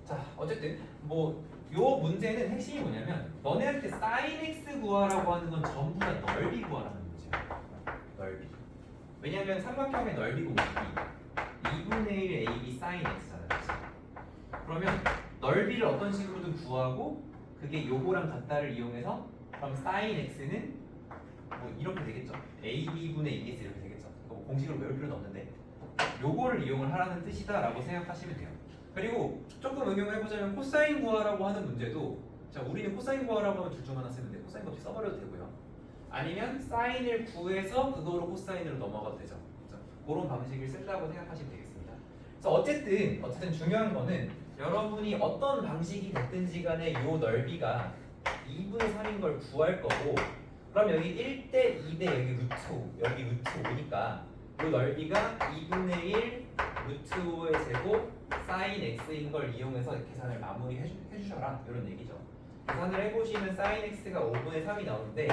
자, 어쨌든 뭐 요 문제는 핵심이 뭐냐면 너네한테 sin x 구하라고 하는 건 전부 다 넓이 구하라는 문제야. 넓이. 왜냐면 삼각형의 넓이 공식이 2분의 1 ab sin x잖아. 그치? 그러면 넓이를 어떤 식으로든 구하고 그게 요거랑 같다를 이용해서 그럼 sin x는 뭐 이렇게 되겠죠. ab분의 2x 이렇게 되겠죠. 뭐 공식을 외울 필요는 없는데 요거를 이용을 하라는 뜻이다라고 생각하시면 돼요. 그리고 조금 응용을 해보자면 코사인 구하라고 하는 문제도 자 우리는 코사인 구하라고 하면 둘 중 하나 쓰면 돼. 코사인 없이 써버려도 되고요. 아니면 사인을 구해서 그거로 코사인으로 넘어가도 되죠. 그렇죠? 그런 방식을 쓴다고 생각하시면 되겠습니다. 그래서 어쨌든 중요한 거는 여러분이 어떤 방식이 됐든지 간에 요 넓이가 2분의 3인 걸 구할 거고 그럼 여기 1대 2대 여기 루트 5 여기 루트 5니까 요 넓이가 2분의 1 루트 5의 제곱 사인 x인 걸 이용해서 계산을 해주셔라 이런 얘기죠. 계산을 해보시면 사인 x가 5분의 3이 나오는데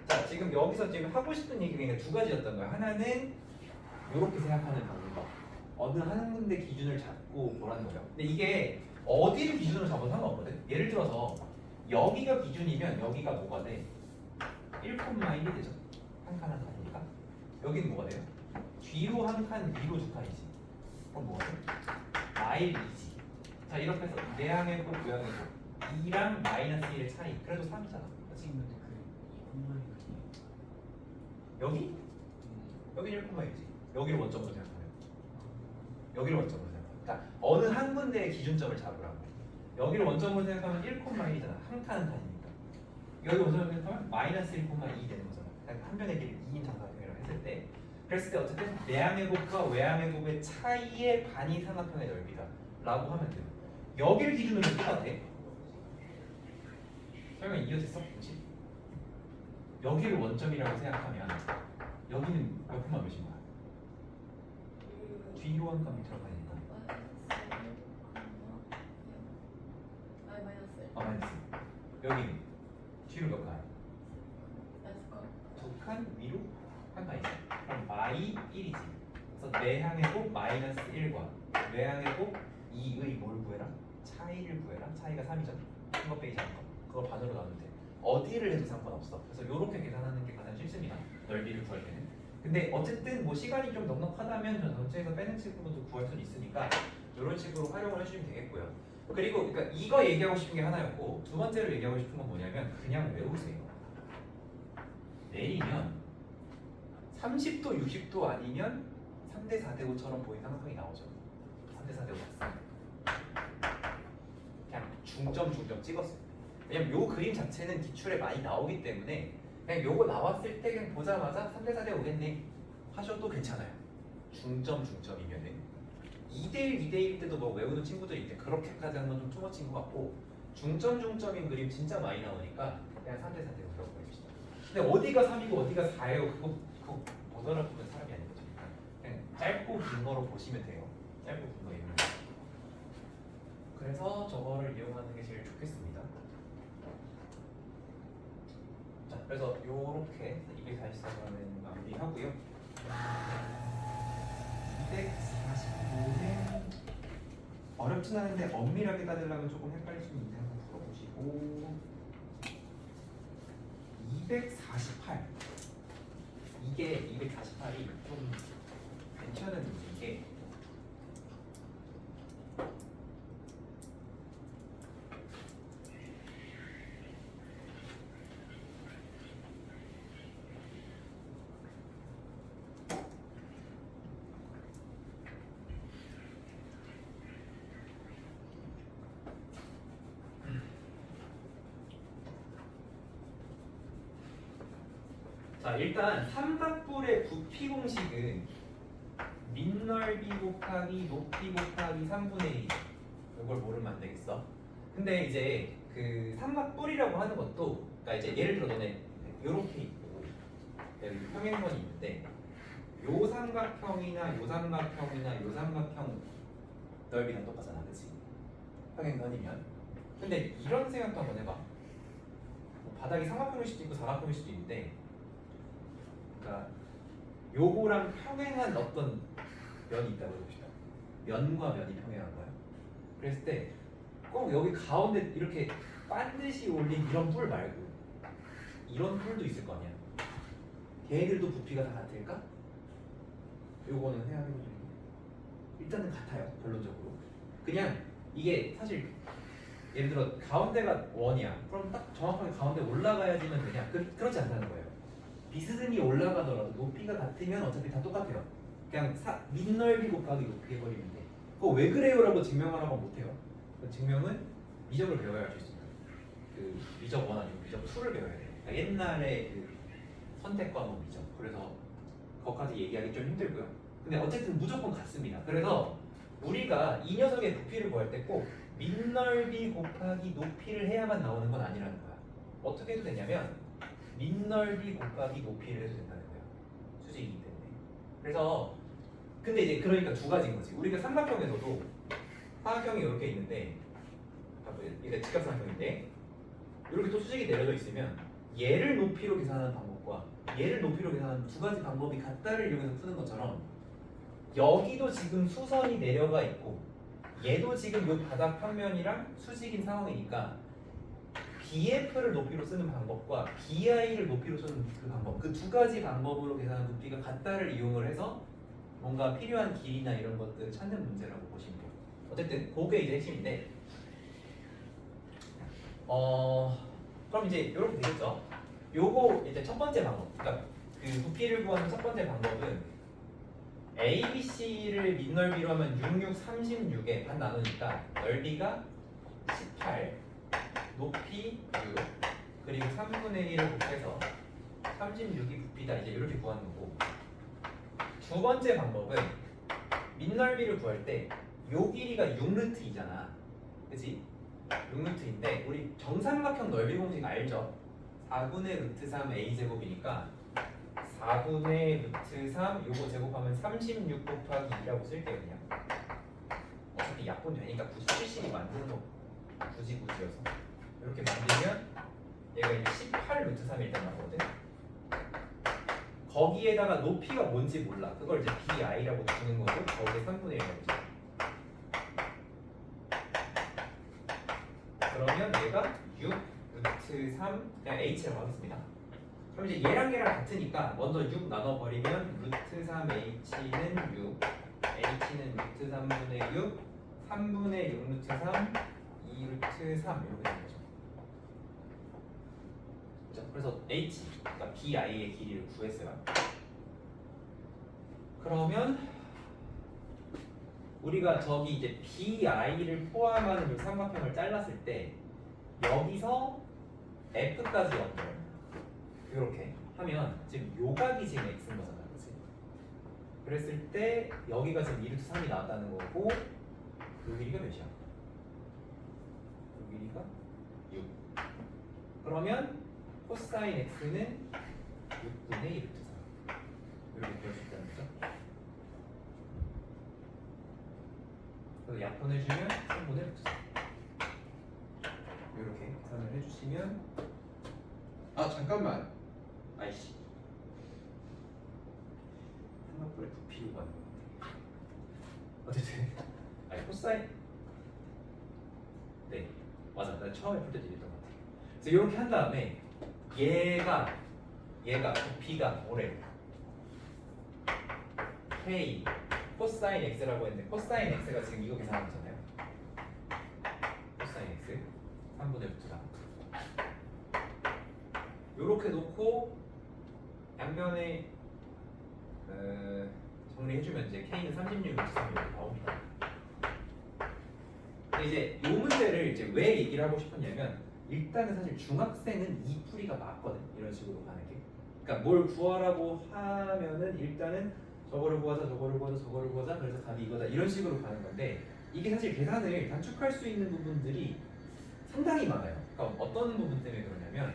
자 지금 여기서 지금 하고 싶은 얘기가 두 가지였던 거예요. 하나는 이렇게 생각하는 방법 어느 한 군데 기준을 잡고 보라는 거예요. 근데 이게 어디를 기준으로 잡아도 상관없거든. 예를 들어서 여기가 기준이면 여기가 뭐가 돼? 1,1이 되죠. 한 칸 한 칸이니까 여기는 뭐가 돼요? 뒤로 한 칸, 위로 두 칸이지. 그럼 뭐가 돼? 마일이지. 자 이렇게 해서 내항의 곱, 외항의 곱 2랑 마이너스 1의 차이 그래도 3이잖아. 그렇지? 근데 그 2분만이 여기? 여기는 1,1이지. 여기를 원점으로 생각하면 여기를 원점으로 생각하면 그러니까 어느 한 군데의 기준점을 잡으라고. 여기를 원점으로 생각하면 1,1이잖아. 한 칸 한 칸이니까. 여기 원점으로 생각하면 마이너스 1,2 되는 거잖아. 그러니까 한 변의 길이 2인 정사각형이라고 했을 때 그랬을 때 어쨌든 내항의 곱과 외항의 곱의 차이의 반이 삼각형의 넓이다 라고 하면 돼요. 여기를 기준으로 똑같아. 설명 이해됐어? 그렇지? 여기를 원점이라고 생각하면 여기는 몇 콤마 몇인 거야? 뒤로 한 칸 밑으로 가니까 마이너스 여기는 뒤로 몇 칸? 두 칸 위로 한 칸이지. 그럼 마이 1이지. 그래서 내항의 곱 마이너스 1과 외항의 곱 2의 뭘 구해라? 차이를 구해라. 차이가 3이죠. 한 거 빼기 작은 거. 그걸 반으로 나누면 돼. 어디를 해도 상관없어. 그래서 이렇게 계산하는 게 가장 쉽습니다. 넓이를 구할 때는. 근데 어쨌든 뭐 시간이 좀 넉넉하다면 전 전체에서 빼는 식으로도 구할 수는 있으니까 이런 식으로 활용을 해주시면 되겠고요. 그리고 그러니까 이거 얘기하고 싶은 게 하나였고 두 번째로 얘기하고 싶은 건 뭐냐면 그냥 외우세요. 내리면 30도 60도 아니면 3대 4대 5처럼 보이는 삼각형이 나오죠. 3대 4대 5 봤어요. 그냥 중점 찍었어요. 왜냐면 요 그림 자체는 기출에 많이 나오기 때문에 그냥 요거 나왔을 때 그냥 보자마자 3대 4대 5겠네 하셔도 괜찮아요. 중점이면은 2대1, 2대1 때도 뭐 외우는 친구들이 있는데 그렇게까지 하는 건 좀 투머치인 것 같고 중점인 그림 진짜 많이 나오니까 그냥 3대 4대로 배워보십시다 근데 어디가 3이고 어디가 4예요? 그거 못 알아보면 사람이 아닌 거죠. 그냥 짧고 긴 거로 보시면 돼요. 짧고 긴 거 이런 거. 그래서 저거를 이용하는 게 제일 좋겠습니다. 자, 그래서 요렇게 244번은 마무리하고요. 245는 어렵진 않은데 엄밀하게 따지려면 조금 헷갈릴 수 있는데 한번 풀어보시고 248 이게 248이 좀 괜찮은 문제인 게 자 일단 삼각뿔의 부피 공식은 밑넓이 곱하기 높이 곱하기 3분의 1 이걸 모르면 안 되겠어. 근데 이제 그 삼각뿔이라고 하는 것도 그러니까 이제 예를 들어 너네 요렇게 있고 여기 평행선이 있는데 요 삼각형이나 요 삼각형이나 요 삼각형 넓이는 똑같잖아, 그치? 평행선이면. 근데 이런 생각도 한번 해봐. 뭐 바닥이 삼각형일 수도 있고 사각형일 수도 있는데, 그러니까 요거랑 평행한 어떤 면이 있다고 해봅시다. 면과 면이 평행한 거야. 그랬을 때 꼭 여기 가운데 이렇게 반드시 올린 이런 뿔 말고 이런 뿔도 있을 거 아니야. 걔네들도 부피가 다 같을까? 요거는 생각해보면 일단은 같아요, 결론적으로. 그냥 이게 사실 예를 들어 가운데가 원이야. 그럼 딱 정확하게 가운데 올라가야지만 되냐? 그렇지 않다는 거예요. 비스듬히 올라가더라도 높이가 같으면 어차피 다 똑같아요. 그냥 밑넓이 곱하기 높이 해버리면 돼. 그거 왜 그래요라고 증명하라고 못해요. 그 증명은 미적을 배워야 할 수 있습니다. 그 미적 1 아니고 미적 2를 배워야 돼요. 그러니까 옛날에 그 선택 과목 미적. 그래서 거기까지 얘기하기 좀 힘들고요. 근데 어쨌든 무조건 같습니다. 그래서 우리가 이 녀석의 부피를 구할 때 꼭 밑넓이 곱하기 높이를 해야만 나오는 건 아니라는 거야. 어떻게 해도 되냐면 밑넓이 곱하기 높이를 해도 된다는 거야. 수직이기 때문에. 그래서 근데 이제 그러니까 두 가지인 거지. 우리가 삼각형에서도 사각형이 이렇게 있는데 이게 직각삼각형인데 이렇게 또 수직이 내려져 있으면 얘를 높이로 계산하는 방법과 얘를 높이로 계산하는 두 가지 방법이 같다를 이용해서 푸는 것처럼 여기도 지금 수선이 내려가 있고 얘도 지금 이 바닥 평면이랑 수직인 상황이니까 BF를 높이로 쓰는 방법과 BI를 높이로 쓰는 그 방법, 그 두 가지 방법으로 계산하는 높이가 같다를 이용을 해서 뭔가 필요한 길이나 이런 것들을 찾는 문제라고 보시면 돼요. 어쨌든 그게 이제 핵심인데 그럼 이제 이렇게 되겠죠. 요거 이제 첫 번째 방법, 그러니까 그 부피를 구하는 첫 번째 방법은 ABC를 밑넓이로 하면 66, 36에 반 나누니까 넓이가 18, 높이 6, 그리고 3분의 1을 곱해서 36이 부피다. 이제 이렇게 구하는 거고, 두 번째 방법은 밑넓이를 구할 때 요 길이가 6루트이잖아, 그치? 6루트인데 우리 정삼각형 넓이 공식 알죠? 4분의 루트 3 a제곱이니까 4분의 루트 3 요거 제곱하면 36 곱하기 2라고 쓸게요. 그냥 어차피 약분 되니까 굳이 70이 만드는 거 굳이여서 이렇게 만들면 얘가 이제 18 루트 3이 일단 나오거든. 거기에다가 높이가 뭔지 몰라. 그걸 이제 bi라고 주는 거고 거기에 3분의 1이라고 줘. 그러면 얘가 6 루트 3 그냥 h라고 하겠습니다. 그럼 이제 얘랑 같으니까 먼저 6 나눠버리면 루트 3h는 6, h는 루트 3분의 6, 3분의 6 루트 3, 2 루트 3 이렇게 되는 거죠. 그죠? 그래서 h, 그러니까 bi의 길이를 구했어요. 그러면 우리가 저기 이제 bi를 포함하는 이 삼각형을 잘랐을 때 여기서 f까지 연결 이렇게 하면 지금 요각이 지금 x인 거잖아, 그치? 그랬을 때 여기가 지금 2루트 3이 나왔다는 거고 요 길이가 몇이야? 요 길이가 6. 그러면 코사인 x는 6분의 2루트 3 이렇게 배울 수 있다는 거죠. 그래서 약분해주면 3분의 루트 3 이렇게 계산을 해주시면 잠깐만 아이씨 삼각뿔의 부피로 가는 거 어쨌든 코사인 네 맞아 나 처음에 풀 때도 이랬던 것 같아. 그래서 이렇게 한 다음에 얘가 부피가 뭐래 K 코사인 X라고 했는데 코사인 X가 지금 이거 계산한 거잖아요. 코사인 X 3분의 루트 3 요렇게 놓고 양변에 정리해주면 이제 K는 36 루트 3 이렇게 나옵니다. 근데 이제 이 문제를 이제 왜 얘기를 하고 싶었냐면 일단은 사실 중학생은 이 풀이가 맞거든. 이런 식으로 가는 게. 그러니까 뭘 구하라고 하면은 일단은 저거를 구하자, 저거를 구하자, 저거를 구하자. 그래서 답이 이거다. 이런 식으로 가는 건데 이게 사실 계산을 단축할 수 있는 부분들이 상당히 많아요. 그러니까 어떤 부분 때문에 그러냐면,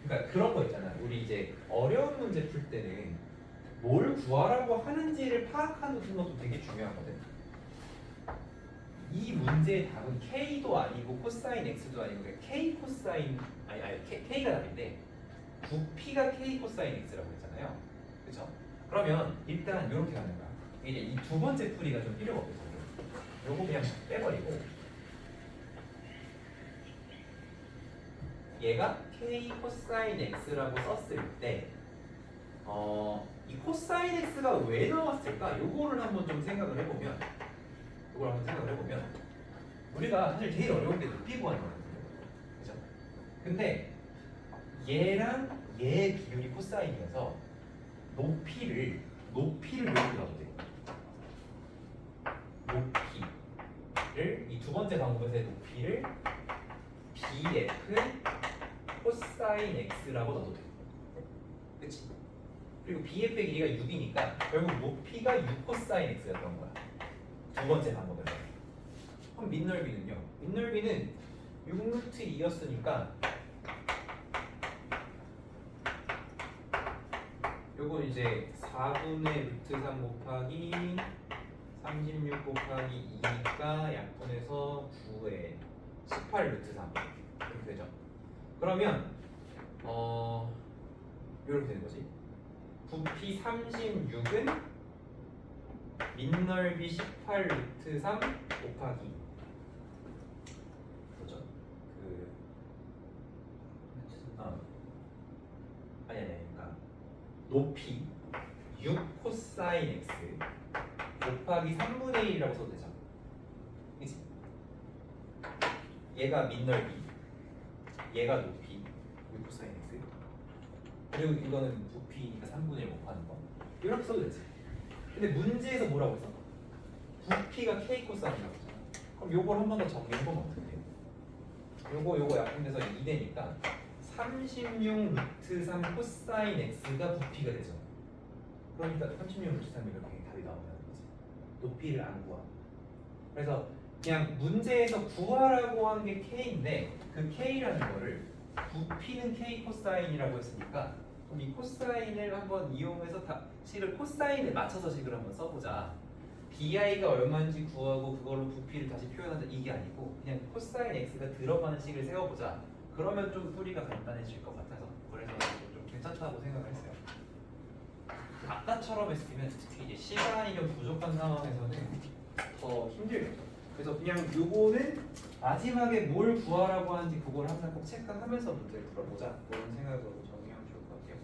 그러니까 그런 거 있잖아. 우리 이제 어려운 문제 풀 때는 뭘 구하라고 하는지를 파악하는 것도 되게 중요하거든. 이 문제의 답은 K도 아니고 코사인 X도 아니고 그냥 K 코사인 아니 K가 답인데 부피가 K 코사인 X라고 했잖아요. 그렇죠? 그러면 일단 이렇게 가는 거야. 이제 이 두 번째 풀이가 좀 필요가 없어서 요거 그냥 빼버리고 얘가 K 코사인 X라고 썼을 때 이 코사인 X가 왜 나왔을까? 요거를 한번 좀 생각을 해보면 우리가 사실 제일 어려운 게 높이 구하는 거거든요. 그죠? 근데 얘랑 얘의 비율이 코사인이어서 높이를 이렇게 넣어도 돼. 높이를 이 두 번째 방법에서의 높이를 BF 코사인 X라고 넣어도 돼. 그치? 그리고 BF의 길이가 6이니까 결국 높이가 6 코사인 X였던 거야. 두 번째 방법에서. 그럼 밑넓이는요? 밑넓이는 6루트 2였으니까 요건 이제 4분의 루트 3 곱하기 36 곱하기 2니까 약분해서 9에 18 루트 3 이렇게 되죠. 그러면 이렇게 되는 거지. 부피 36은 밑넓이 18 루트 3 곱하기 뭐죠? 그러니까 높이 6 코사인 X 곱하기 3분의 1이라고 써도 되죠. 그치? 얘가 밑넓이, 얘가 높이 6 코사인 X 그리고 이거는 부피니까 3분의 1 곱하는 거 이렇게 써도 되지. 근데 문제에서 뭐라고 했어? 부피가 K 코사인이라고 했잖아. 그럼 요걸 한 번 더 정리해보면 어떻게 돼? 요거 약분돼서 2되니까 36 루트 3 코사인 X가 부피가 되죠. 그러니까 36 루트 3이 이렇게 답이 나온다는 거지. 높이를 안 구하. 그래서 그냥 문제에서 구하라고 한 게 K인데 그 K라는 거를 부피는 K 코사인이라고 했으니까 그럼 이 코사인을 한번 이용해서 식을 코사인에 맞춰서 식을 한번 써보자. BI가 얼마인지 구하고 그걸로 부피를 다시 표현한다 이게 아니고 그냥 코사인 X가 들어가는 식을 세워보자. 그러면 좀 풀이가 간단해질 것 같아서 그래서 좀 괜찮다고 생각을 했어요. 아까처럼 했으면 특히 이제 시간이 좀 부족한 상황에서는 더 힘들겠죠. 그래서 그냥 요거는 마지막에 뭘 구하라고 하는지 그걸 항상 꼭 체크하면서 문제를 풀어보자 그런 생각으로 정리하면 좋을 것 같아요.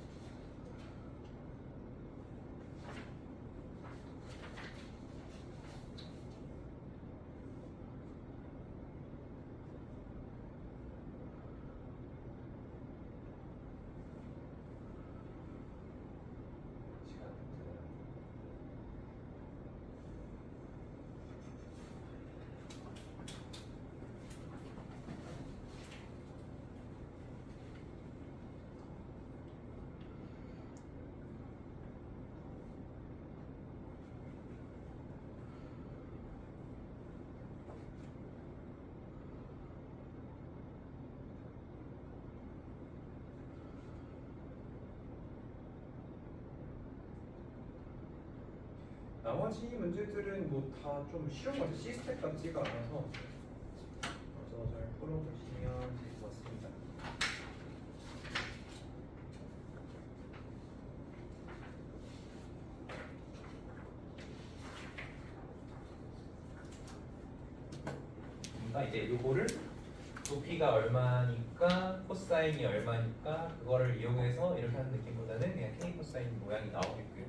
나머지 문제들은 뭐 다 좀 쉬운 것 같아요. 시스템 같지가 않아서 그래서 잘 풀어보시면 될 것 같습니다. 그러니까 이제 요거를 높이가 얼마니까 코사인이 얼마니까 그거를 이용해서 이렇게 하는 느낌보다는 그냥 K 코사인 모양이 나오게끔